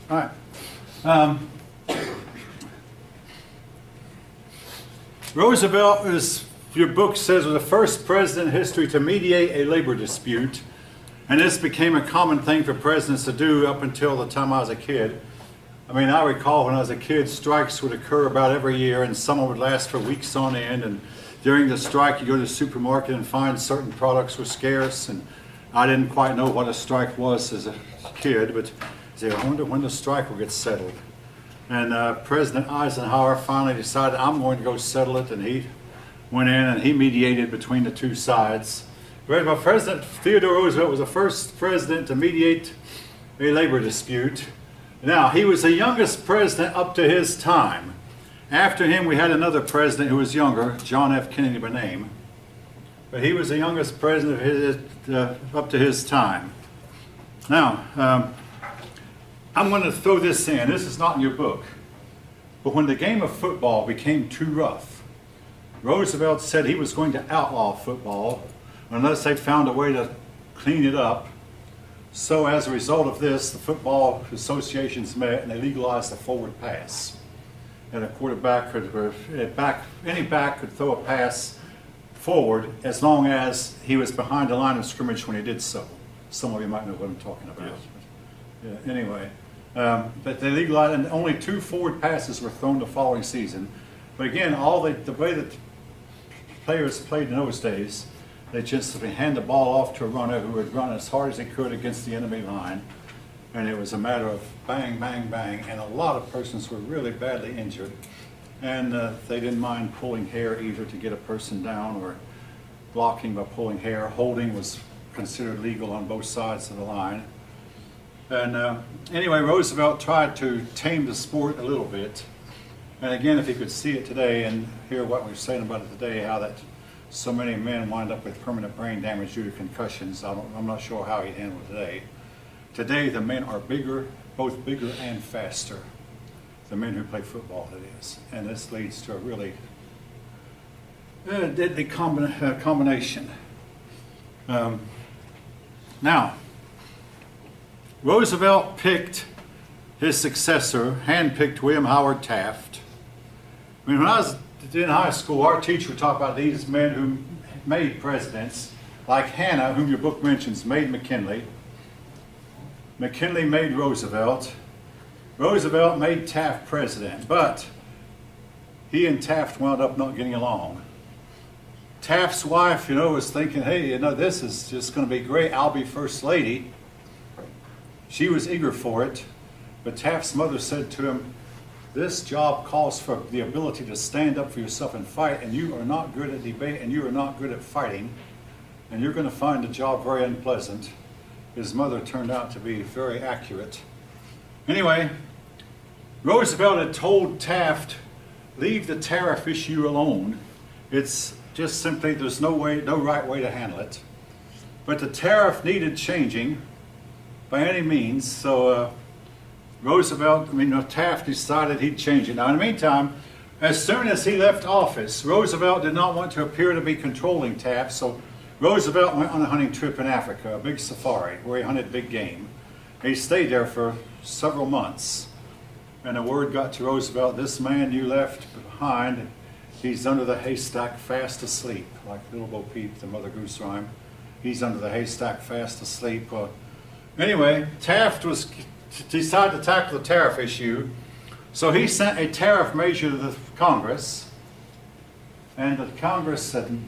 All right. Um, Roosevelt, as your book says, was the first president in history to mediate a labor dispute. And this became a common thing for presidents to do up until the time I was a kid. I mean, I recall when I was a kid, strikes would occur about every year, and some would last for weeks on end. And during the strike, you go to the supermarket and find certain products were scarce. And I didn't quite know what a strike was as a kid, but I wonder when the strike will get settled. And President Eisenhower finally decided, I'm going to go settle it, and he went in and he mediated between the two sides. But President Theodore Roosevelt was the first president to mediate a labor dispute. Now, he was the youngest president up to his time. After him, we had another president who was younger, John F. Kennedy by name. But he was the youngest president up to his time. Now, I'm going to throw this in. This is not in your book. But when the game of football became too rough, Roosevelt said he was going to outlaw football unless they found a way to clean it up. So as a result of this, the football associations met and they legalized the forward pass. And a quarterback any back could throw a pass forward as long as he was behind the line of scrimmage when he did so. Some of you might know what I'm talking about. Yes. Yeah, anyway, but they legalized, and only 2 forward passes were thrown the following season. But again, the way that players played in those days, they just simply hand the ball off to a runner who would run as hard as he could against the enemy line. And it was a matter of bang, bang, bang. And a lot of persons were really badly injured. And they didn't mind pulling hair either to get a person down, or blocking by pulling hair. Holding was considered legal on both sides of the line. And anyway, Roosevelt tried to tame the sport a little bit. And again, if you could see it today and hear what we're saying about it today, how that so many men wind up with permanent brain damage due to concussions, I'm not sure how he'd handle it today. Today, the men are bigger, both bigger and faster. The men who play football, that is. And this leads to a really deadly combination. Now, Roosevelt picked his successor, handpicked William Howard Taft. I mean, when I was in high school, our teacher would talk about these men who made presidents, like Hanna, whom your book mentions, made McKinley. McKinley made Roosevelt. Roosevelt made Taft president, but he and Taft wound up not getting along. Taft's wife, was thinking, hey, this is just going to be great. I'll be first lady. She was eager for it, but Taft's mother said to him, this job calls for the ability to stand up for yourself and fight, and you are not good at debate, and you are not good at fighting, and you're going to find the job very unpleasant. His mother turned out to be very accurate. Anyway, Roosevelt had told Taft, leave the tariff issue alone. It's just simply, there's no right way to handle it. But the tariff needed changing by any means, so Taft decided he'd change it. Now, in the meantime, as soon as he left office, Roosevelt did not want to appear to be controlling Taft, so Roosevelt went on a hunting trip in Africa, a big safari, where he hunted big game. He stayed there for several months, and the word got to Roosevelt, this man you left behind, he's under the haystack fast asleep, like Little Bo Peep, the Mother Goose rhyme. He's under the haystack fast asleep. Anyway, Taft decided to tackle the tariff issue, so he sent a tariff measure to the Congress, and the Congress had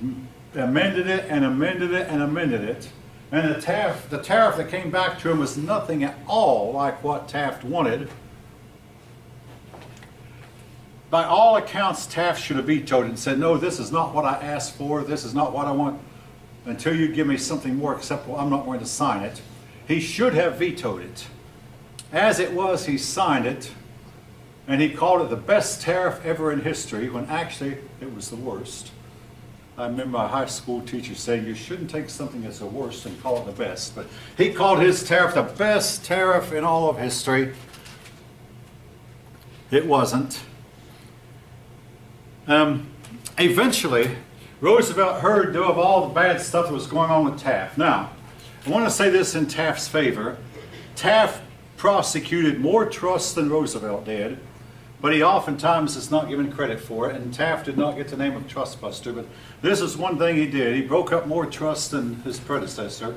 amended it and amended it and amended it, and the tariff that came back to him was nothing at all like what Taft wanted. By all accounts, Taft should have vetoed it and said, no, this is not what I asked for, this is not what I want, until you give me something more acceptable, I'm not going to sign it. He should have vetoed it. As it was, he signed it, and he called it the best tariff ever in history, when actually it was the worst. I remember my high school teacher saying, you shouldn't take something that's the worst and call it the best. But he called his tariff the best tariff in all of history. It wasn't. Eventually, Roosevelt heard of all the bad stuff that was going on with Taft. Now, I want to say this in Taft's favor. Taft prosecuted more trusts than Roosevelt did, but he oftentimes is not given credit for it, and Taft did not get the name of trustbuster, but this is one thing he did. He broke up more trusts than his predecessor.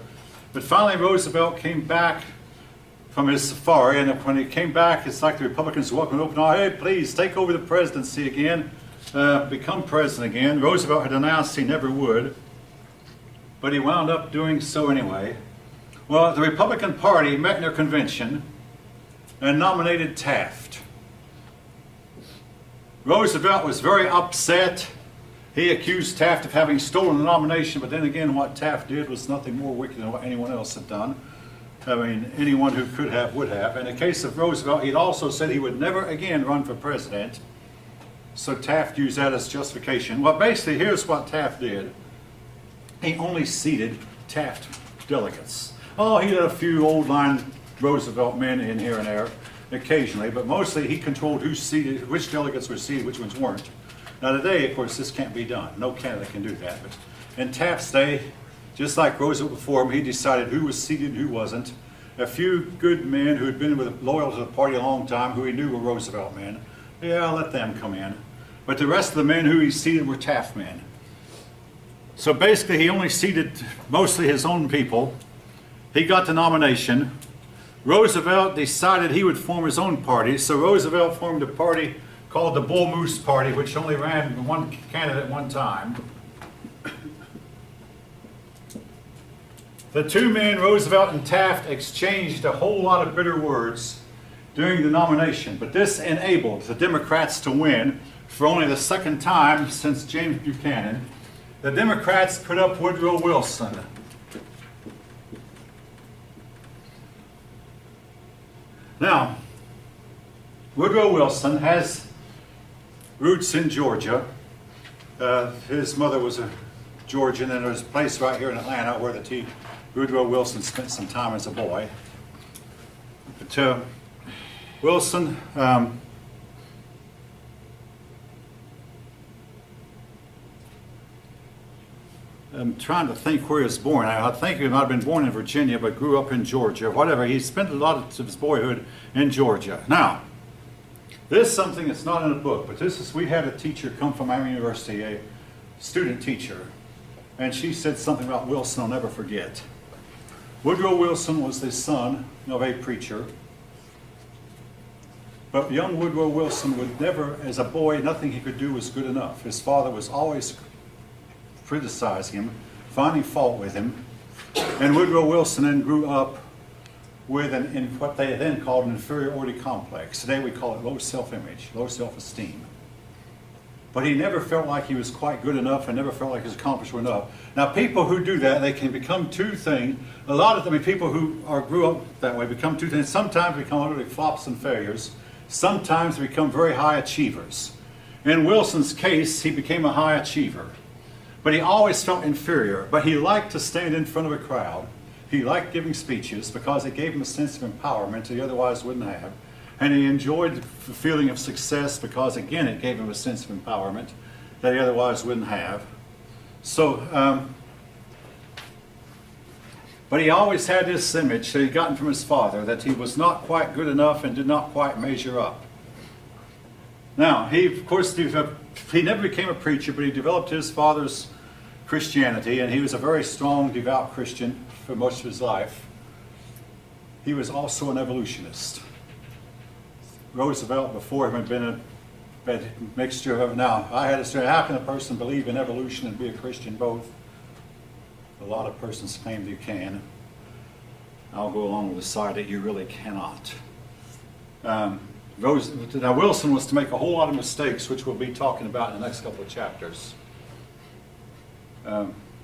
But finally Roosevelt came back from his safari, and when he came back, it's like the Republicans welcomed open arms. Hey, please take over the presidency again, become president again. Roosevelt had announced he never would, but he wound up doing so anyway. Well, the Republican Party met in their convention and nominated Taft. Roosevelt was very upset. He accused Taft of having stolen the nomination, but then again, what Taft did was nothing more wicked than what anyone else had done. I mean, anyone who could have would have. In the case of Roosevelt, he'd also said he would never again run for president. So Taft used that as justification. Well, basically, here's what Taft did. He only seated Taft delegates. Oh, he had a few old line Roosevelt men in here and there occasionally, but mostly he controlled who's seated, which delegates were seated, which ones weren't. Now today, of course, this can't be done. No candidate can do that. But in Taft's day, just like Roosevelt before him, he decided who was seated and who wasn't. A few good men who had been loyal to the party a long time, who he knew were Roosevelt men, yeah, let them come in. But the rest of the men who he seated were Taft men. So basically, he only seated mostly his own people. He got the nomination. Roosevelt decided he would form his own party, so Roosevelt formed a party called the Bull Moose Party, which only ran one candidate at one time. The two men, Roosevelt and Taft, exchanged a whole lot of bitter words during the nomination, but this enabled the Democrats to win for only the second time since James Buchanan. The Democrats put up Woodrow Wilson. Now, Woodrow Wilson has roots in Georgia. His mother was a Georgian, and there's a place right here in Atlanta where Woodrow Wilson spent some time as a boy. But Wilson, I'm trying to think where he was born. I think he might have been born in Virginia, but grew up in Georgia. Whatever, he spent a lot of his boyhood in Georgia. Now, this is something that's not in a book, but we had a teacher come from Miami University, a student teacher, and she said something about Wilson I'll never forget. Woodrow Wilson was the son of a preacher, but young Woodrow Wilson would never, as a boy, nothing he could do was good enough. His father was always criticizing him, finding fault with him, and Woodrow Wilson then grew up with in what they then called an inferiority complex. Today we call it low self-image, low self-esteem. But he never felt like he was quite good enough and never felt like his accomplishments were enough. Now, people who do that, they can become two things. A lot of them, people who grew up that way become two things. Sometimes become utterly flops and failures. Sometimes become very high achievers. In Wilson's case, he became a high achiever. But he always felt inferior. But he liked to stand in front of a crowd. He liked giving speeches because it gave him a sense of empowerment he otherwise wouldn't have. And he enjoyed the feeling of success because, again, it gave him a sense of empowerment that he otherwise wouldn't have. So, but he always had this image that he'd gotten from his father, that he was not quite good enough and did not quite measure up. Now, of course, he never became a preacher, but he developed his father's Christianity, and he was a very strong, devout Christian for most of his life. He was also an evolutionist. Roosevelt before him had been a mixture of, now I had to say, how can a person believe in evolution and be a Christian both? A lot of persons claim you can. I'll go along with the side that you really cannot. Now Wilson was to make a whole lot of mistakes, which we'll be talking about in the next couple of chapters.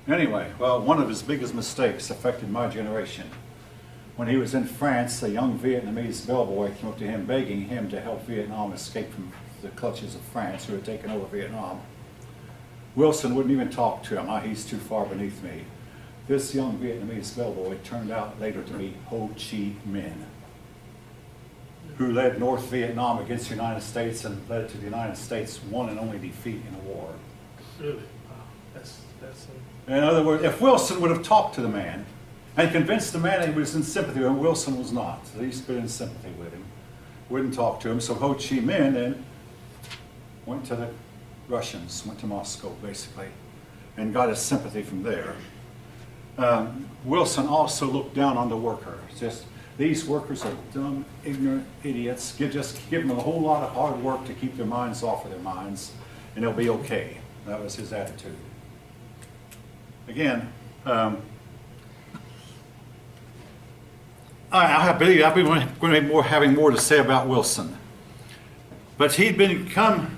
Anyway, well, one of his biggest mistakes affected my generation. When he was in France, a young Vietnamese bellboy came up to him begging him to help Vietnam escape from the clutches of France, who had taken over Vietnam. Wilson wouldn't even talk to him. He's too far beneath me. This young Vietnamese bellboy turned out later to be Ho Chi Minh, who led North Vietnam against the United States and led to the United States' one and only defeat in a war. Really? Wow. That's In other words, if Wilson would have talked to the man, and convinced the man that he was in sympathy with him. Wilson was not. He's been in sympathy with him. Wouldn't talk to him. So Ho Chi Minh then went to the Russians, went to Moscow basically, and got his sympathy from there. Wilson also looked down on the worker. Just, these workers are dumb, ignorant idiots. Just give them a whole lot of hard work to keep their minds off of their minds, and they'll be okay. That was his attitude. Again, I believe I've been going to be having more to say about Wilson. But he'd become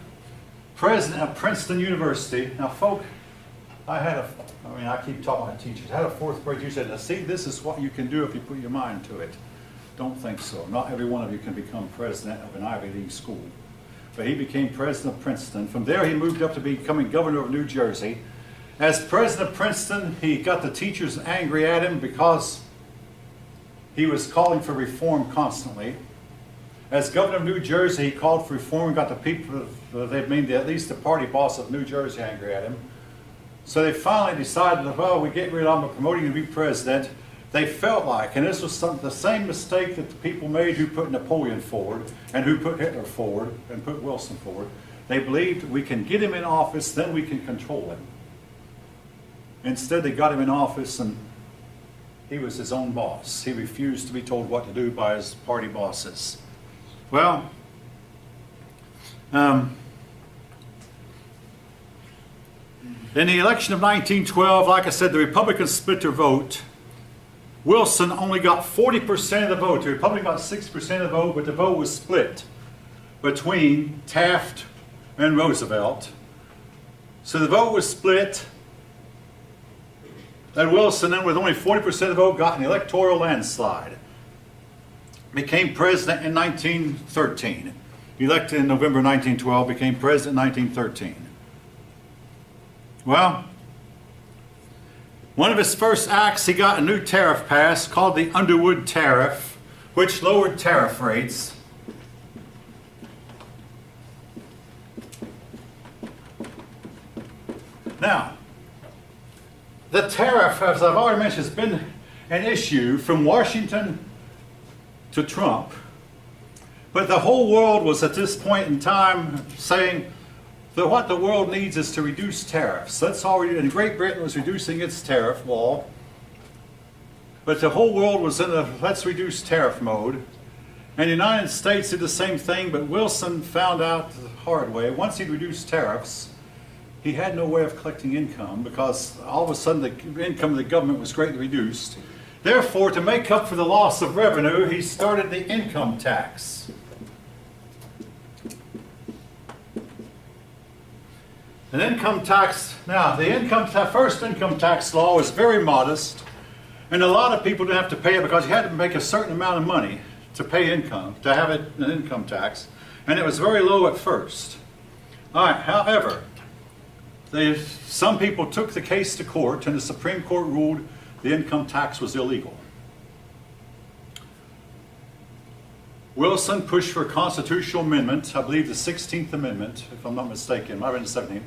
president of Princeton University. Now, folk, I keep talking about teachers. I had a fourth grade teacher said, see, this is what you can do if you put your mind to it. Don't think so. Not every one of you can become president of an Ivy League school. But he became president of Princeton. From there, he moved up to becoming governor of New Jersey. As president of Princeton, he got the teachers angry at him because he was calling for reform constantly. As governor of New Jersey, he called for reform and got the people, at least the party boss of New Jersey, angry at him. So they finally decided, well, we get rid of him, promoting him to be president. They felt like, and this was the same mistake that the people made who put Napoleon forward and who put Hitler forward and put Wilson forward. They believed we can get him in office, then we can control him. Instead, they got him in office and he was his own boss. He refused to be told what to do by his party bosses. Well, in the election of 1912, like I said, the Republicans split their vote. Wilson only got 40% of the vote. The Republican got 60% of the vote, but the vote was split between Taft and Roosevelt. So the vote was split. And Wilson, then with only 40% of the vote, got an electoral landslide. Became president in 1913. Elected in November 1912, became president in 1913. Well, one of his first acts, he got a new tariff passed called the Underwood Tariff, which lowered tariff rates. Now, the tariff, as I've already mentioned, has been an issue from Washington to Trump. But the whole world was at this point in time saying that what the world needs is to reduce tariffs. That's already, and Great Britain was reducing its tariff wall. But the whole world was in a let's reduce tariff mode. And the United States did the same thing, but Wilson found out the hard way. Once he reduced tariffs, he had no way of collecting income because all of a sudden the income of the government was greatly reduced. Therefore, to make up for the loss of revenue, he started the income tax. An income tax, now the first income tax law was very modest, and a lot of people didn't have to pay it because you had to make a certain amount of money to pay income, to have it an income tax, and it was very low at first. All right, however, some people took the case to court, and the Supreme Court ruled the income tax was illegal. Wilson pushed for a constitutional amendment, I believe the 16th Amendment, if I'm not mistaken, it might have been the 17th,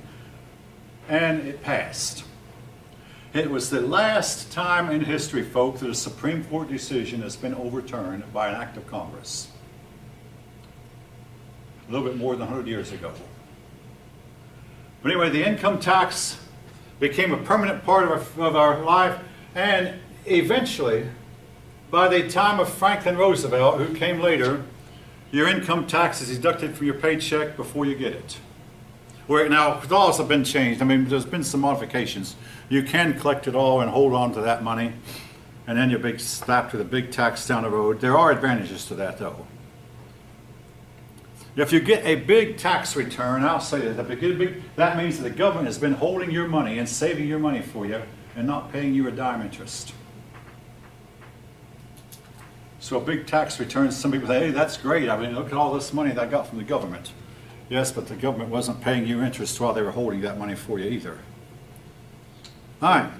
and it passed. It was the last time in history, folks, that a Supreme Court decision has been overturned by an act of Congress. A little bit more than 100 years ago. But anyway, the income tax became a permanent part of our life, and eventually, by the time of Franklin Roosevelt, who came later, your income tax is deducted from your paycheck before you get it. Where now, laws have been changed. I mean, there's been some modifications. You can collect it all and hold on to that money, and then you're big slapped with a big tax down the road. There are advantages to that, though. If you get a big tax return, I'll say that if you get a big, that means that the government has been holding your money and saving your money for you and not paying you a dime interest. So a big tax return, some people say, hey, that's great. I mean, look at all this money that I got from the government. Yes, but the government wasn't paying you interest while they were holding that money for you either. All right.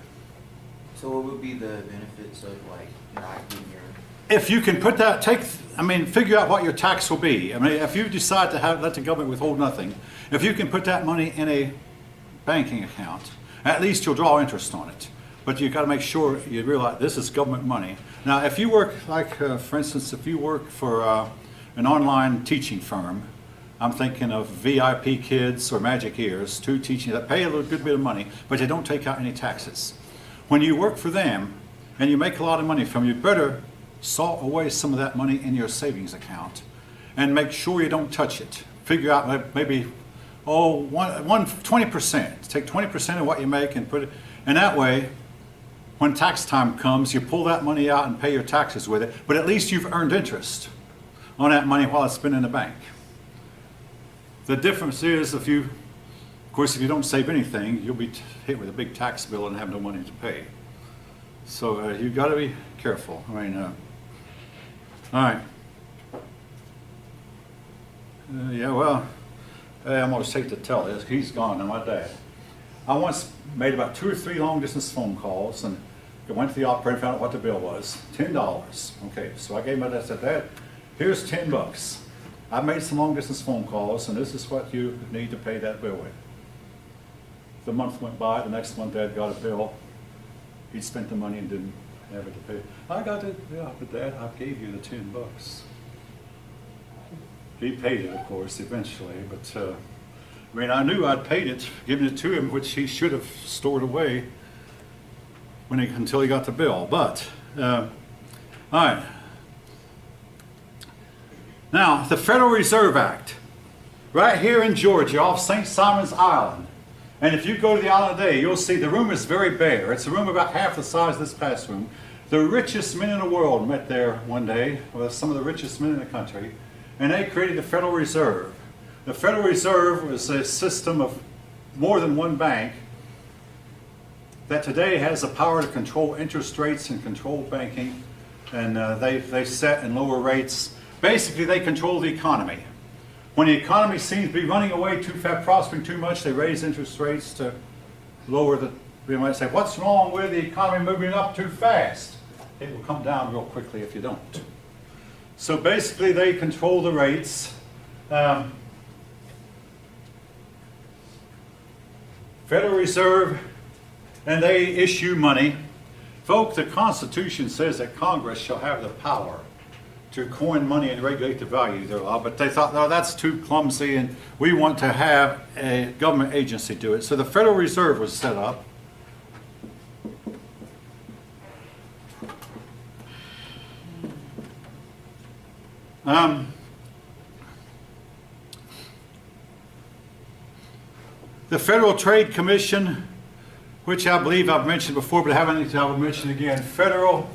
So what would be the benefits of like enacting your... If you can put that, figure out what your tax will be. I mean, if you decide to let the government withhold nothing, if you can put that money in a banking account, at least you'll draw interest on it. But you got to make sure you realize this is government money. Now, if you work, like for instance, if you work for an online teaching firm, I'm thinking of VIP Kids or Magic Ears, two teaching that pay a little good bit of money, but they don't take out any taxes. When you work for them and you make a lot of money from, you better salt away some of that money in your savings account and make sure you don't touch it. Figure out maybe 20%. Take 20% of what you make and put it, and that way, when tax time comes, you pull that money out and pay your taxes with it, but at least you've earned interest on that money while it's been in the bank. The difference is if you don't save anything, you'll be hit with a big tax bill and have no money to pay. So you've got to be careful. I mean, all right. Yeah, well, I'm going to hate to tell this. He's gone now, my dad. I once made about 2 or 3 long distance phone calls and went to the operator and found out what the bill was. $10. Okay, so I gave my dad, said, Dad, here's $10. I made some long distance phone calls and this is what you need to pay that bill with. The month went by, the next month Dad got a bill. He'd spent the money and didn't have it to pay. I got it, yeah, but Dad, I gave you the $10. He paid it, of course, eventually, but I mean, I knew I'd paid it, given it to him, which he should have stored away until he got the bill. But, all right. Now, the Federal Reserve Act, right here in Georgia, off St. Simon's Island. And if you go to the island today, you'll see the room is very bare. It's a room about half the size of this classroom. The richest men in the world met there one day, with some of the richest men in the country, and they created the Federal Reserve. The Federal Reserve was a system of more than one bank that today has the power to control interest rates and control banking, and they set and lower rates. Basically, they control the economy. When the economy seems to be running away too fast, prospering too much, they raise interest rates to lower the. We might say, what's wrong with the economy moving up too fast? It will come down real quickly if you don't. So basically, they control the rates. Federal Reserve, and they issue money. Folk, the Constitution says that Congress shall have the power to coin money and regulate the value thereof, but they thought, no, that's too clumsy, and we want to have a government agency do it. So the Federal Reserve was set up. The Federal Trade Commission, which I believe I've mentioned before, but I haven't, I will mention again. Federal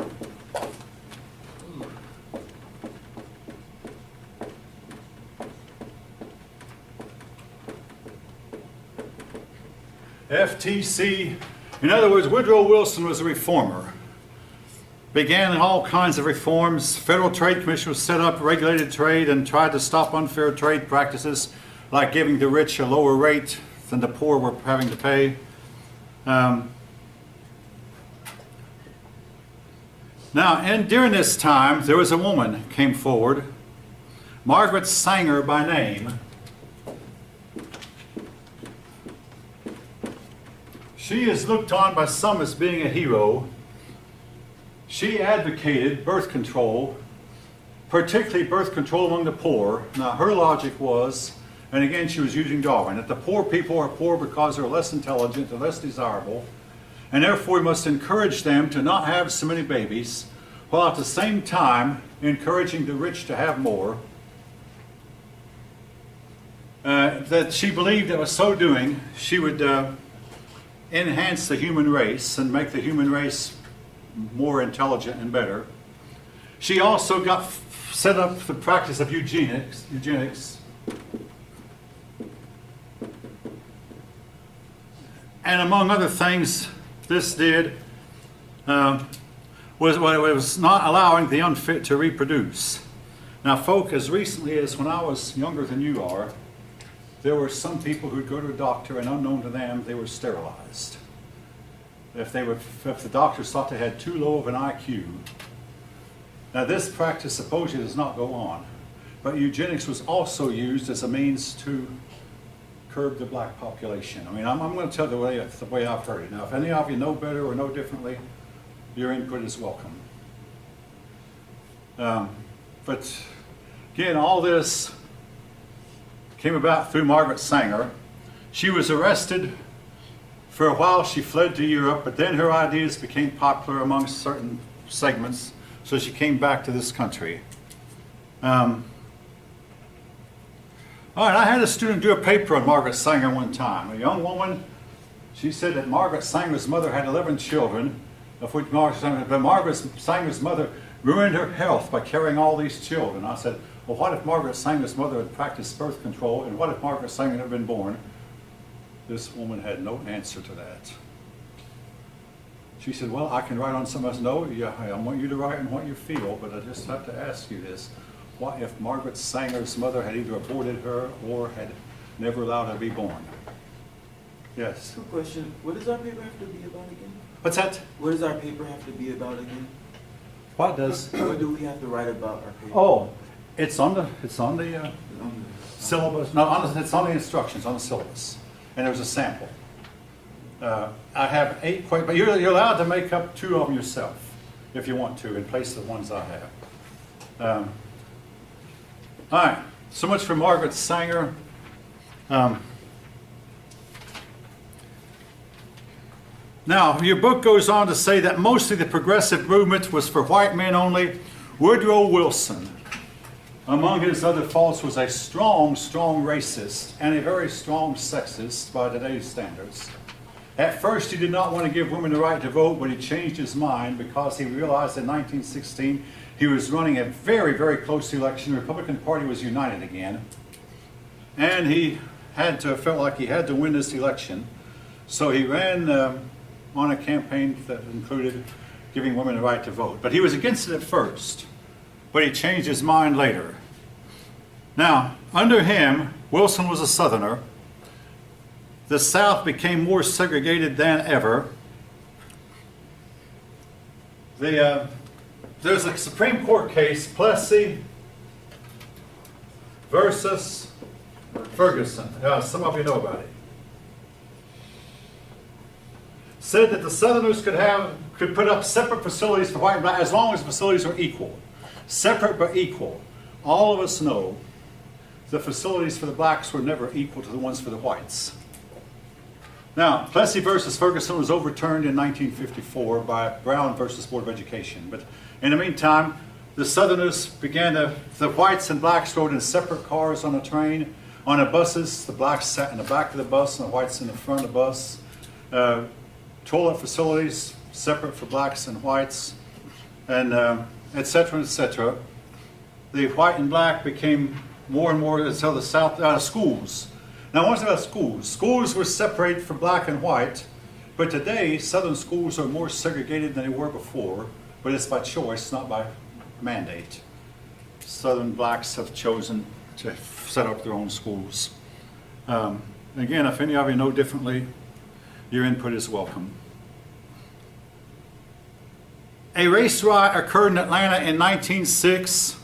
FTC. In other words, Woodrow Wilson was a reformer. Began all kinds of reforms. Federal Trade Commission was set up, regulated trade, and tried to stop unfair trade practices like giving the rich a lower rate than the poor were having to pay. Now, and during this time, there was a woman came forward, Margaret Sanger by name. She is looked on by some as being a hero. She advocated birth control, particularly birth control among the poor. Now, her logic was, and again, she was using Darwin, that the poor people are poor because they're less intelligent, they're less desirable, and therefore we must encourage them to not have so many babies, while at the same time encouraging the rich to have more. That she believed that by so doing, she would enhance the human race and make the human race more intelligent and better. She also set up the practice of eugenics. And among other things, this did was not allowing the unfit to reproduce. Now, folk, as recently as when I was younger than you are, there were some people who'd go to a doctor and unknown to them, they were sterilized. If the doctors thought they had too low of an IQ. Now, this practice supposedly does not go on, but eugenics was also used as a means to curb the black population. I mean, I'm going to tell the way I've heard it. Now, if any of you know better or know differently, your input is welcome. But again, all this came about through Margaret Sanger. She was arrested. For a while, she fled to Europe, but then her ideas became popular amongst certain segments, so she came back to this country. All right, I had a student do a paper on Margaret Sanger one time. A young woman, she said that Margaret Sanger's mother had 11 children, of which Margaret Sanger's mother ruined her health by carrying all these children. I said, well, what if Margaret Sanger's mother had practiced birth control, and what if Margaret Sanger had been born? This woman had no answer to that. She said, well, I can write on some of us. No, yeah, I want you to write on what you feel, but I just have to ask you this. What if Margaret Sanger's mother had either aborted her or had never allowed her to be born? Yes. Quick question. What does our paper have to be about again? What's that? What does our paper have to be about again? What does? What do we have to write about our paper? Oh, it's on the syllabus. No, it's on the instructions on the syllabus, and there's a sample. I have 8 questions, but you're allowed to make up 2 of them yourself if you want to, in place of the ones I have. All right, so much for Margaret Sanger. Now, your book goes on to say that mostly the progressive movement was for white men only. Woodrow Wilson, among his other faults, was a strong racist and a very strong sexist by today's standards. At first, he did not want to give women the right to vote, but he changed his mind because he realized in 1916 he was running a very, very close election. The Republican Party was united again. And he felt like he had to win this election. So he ran on a campaign that included giving women the right to vote. But he was against it at first, but he changed his mind later. Now, under him, Wilson was a Southerner. The South became more segregated than ever. There's a Supreme Court case, Plessy versus Ferguson. Some of you know about it. Said that the Southerners could put up separate facilities for white and black as long as the facilities were equal. Separate but equal. All of us know the facilities for the blacks were never equal to the ones for the whites. Now, Plessy versus Ferguson was overturned in 1954 by Brown versus Board of Education. But in the meantime, the Southerners the whites and blacks rode in separate cars on a train. On the buses, the blacks sat in the back of the bus and the whites in the front of the bus. Toilet facilities separate for blacks and whites, and et cetera, et cetera. The white and black became more and more until the South schools. Now, one thing about schools. Schools were separated for black and white, but today Southern schools are more segregated than they were before, but it's by choice, not by mandate. Southern blacks have chosen to set up their own schools. Again, if any of you know differently, your input is welcome. A race riot occurred in Atlanta in 1906.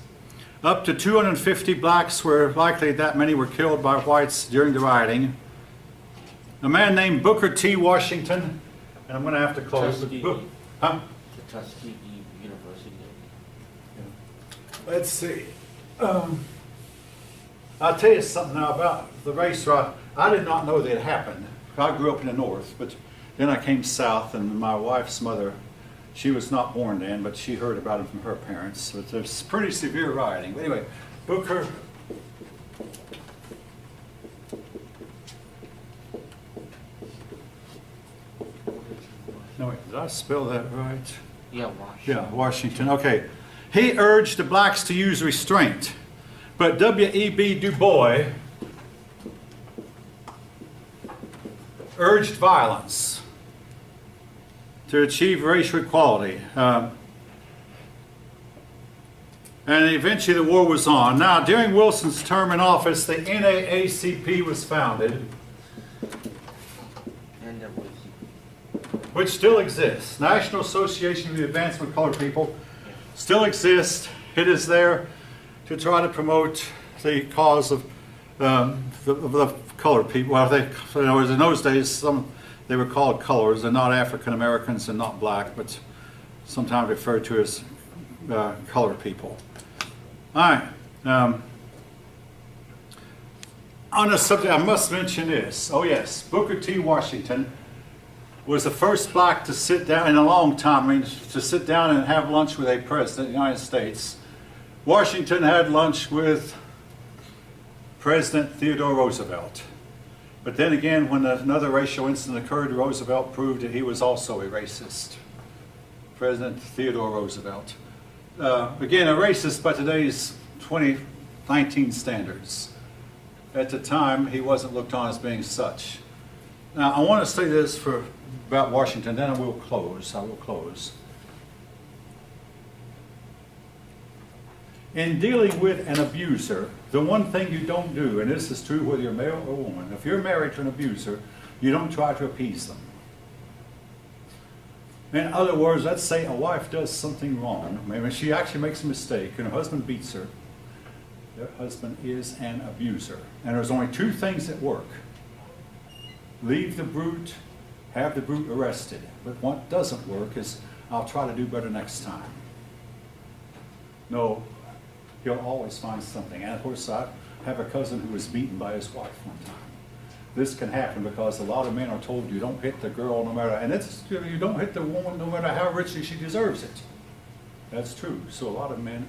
Up to 250 blacks were likely that many were killed by whites during the rioting. A man named Booker T. Washington, and I'm going to have to close. Tuskegee. Huh? The Tuskegee University. Let's see. I'll tell you something now about the race riot. I did not know that it happened. I grew up in the north, but then I came south, and my wife's mother, she was not born then, but she heard about it from her parents. So it's pretty severe rioting. But anyway, Booker. No, wait, did I spell that right? Yeah, Washington. Yeah, Washington. Okay. He urged the blacks to use restraint, but W.E.B. Du Bois urged violence to achieve racial equality. And eventually the war was on. Now, during Wilson's term in office, the NAACP was founded, which still exists. National Association for the Advancement of Colored People still exists. It is there to try to promote the cause of the colored people. Well, in those days, they were called colors. They're not African Americans and not black, but sometimes referred to as colored people. All right. On the subject, I must mention this. Oh yes, Booker T. Washington was the first black to sit down in a long time, to sit down and have lunch with a president of the United States. Washington had lunch with President Theodore Roosevelt. But then again, when another racial incident occurred, Roosevelt proved that he was also a racist. President Theodore Roosevelt. Again, a racist by today's 2019 standards. At the time, he wasn't looked on as being such. Now, I want to say this about Washington, then I will close. In dealing with an abuser, the one thing you don't do, and this is true whether you're male or woman, if you're married to an abuser, you don't try to appease them. In other words, let's say a wife does something wrong. Maybe she actually makes a mistake and her husband beats her. Their husband is an abuser. And there's only two things that work. Leave the brute, have the brute arrested. But what doesn't work is, I'll try to do better next time. No, he'll always find something. And of course, I have a cousin who was beaten by his wife one time. This can happen because a lot of men are told you don't hit the girl no matter, and it's, you don't hit the woman no matter how richly she deserves it. That's true. So a lot of men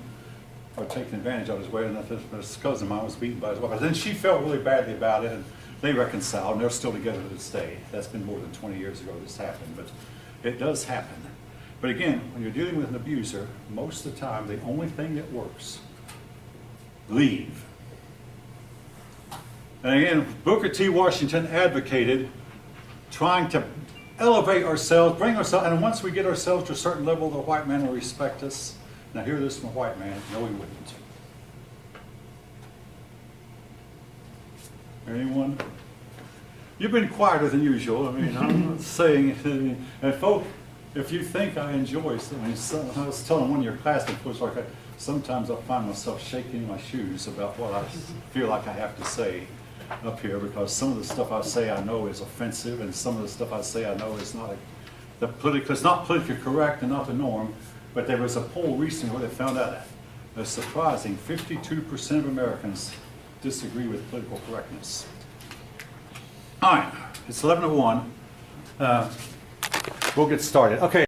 are taking advantage of his way, and this cousin of mine was beaten by his wife. And then she felt really badly about it, and they reconciled, and they're still together to this day. That's been more than 20 years ago this happened, but it does happen. But again, when you're dealing with an abuser, most of the time, the only thing that works, leave. And again, Booker T. Washington advocated trying to elevate ourselves, bring ourselves, and once we get ourselves to a certain level, the white man will respect us. Now hear this from a white man, no he wouldn't. Anyone? You've been quieter than usual. I mean, I'm not saying, and folk, if you think I enjoy something, I was telling one of your classmates, was like, sometimes I find myself shaking in my shoes about what I feel like I have to say up here, because some of the stuff I say I know is offensive, and some of the stuff I say I know is not it's not politically correct and not the norm. But there was a poll recently where they found out a surprising 52% of Americans disagree with political correctness. All right, it's 11:01. We'll get started. Okay.